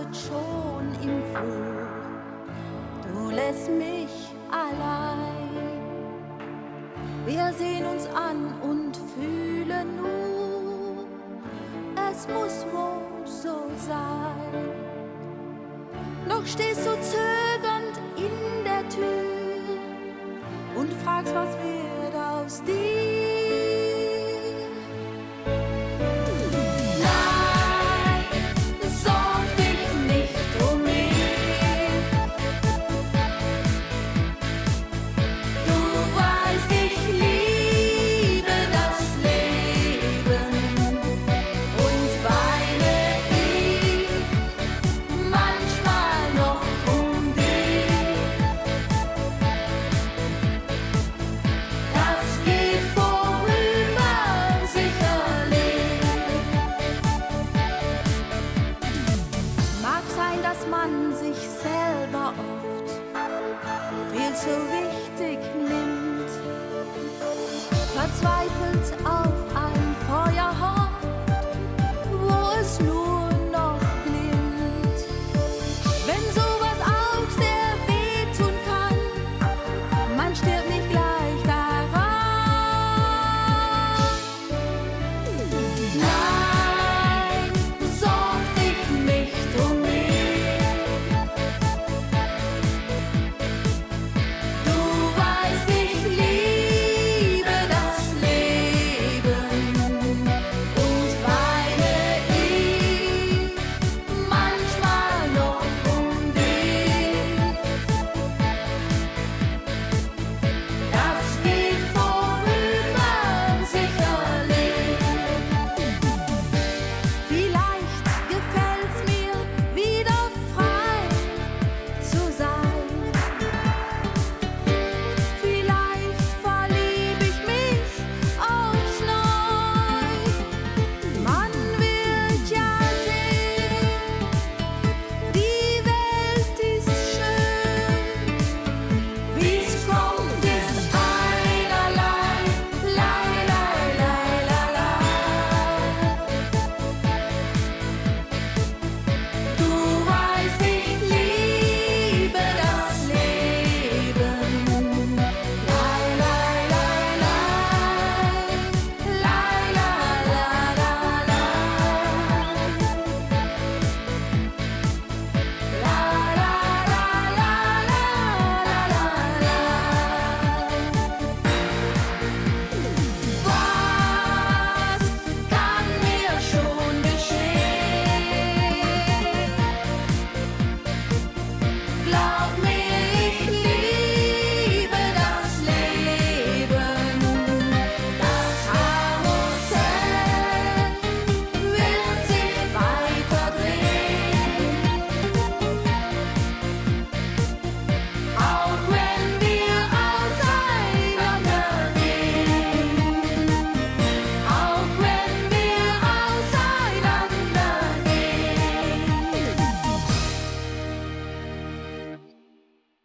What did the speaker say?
wartet schon im Flur. Du lässt mich allein. Wir sehen uns an und fühlen nur, es muss wohl so sein. Doch stehst du zögernd in der Tür und fragst, was wird aus dir? Dass man sich selber oft viel zu wichtig nimmt, verzweifelt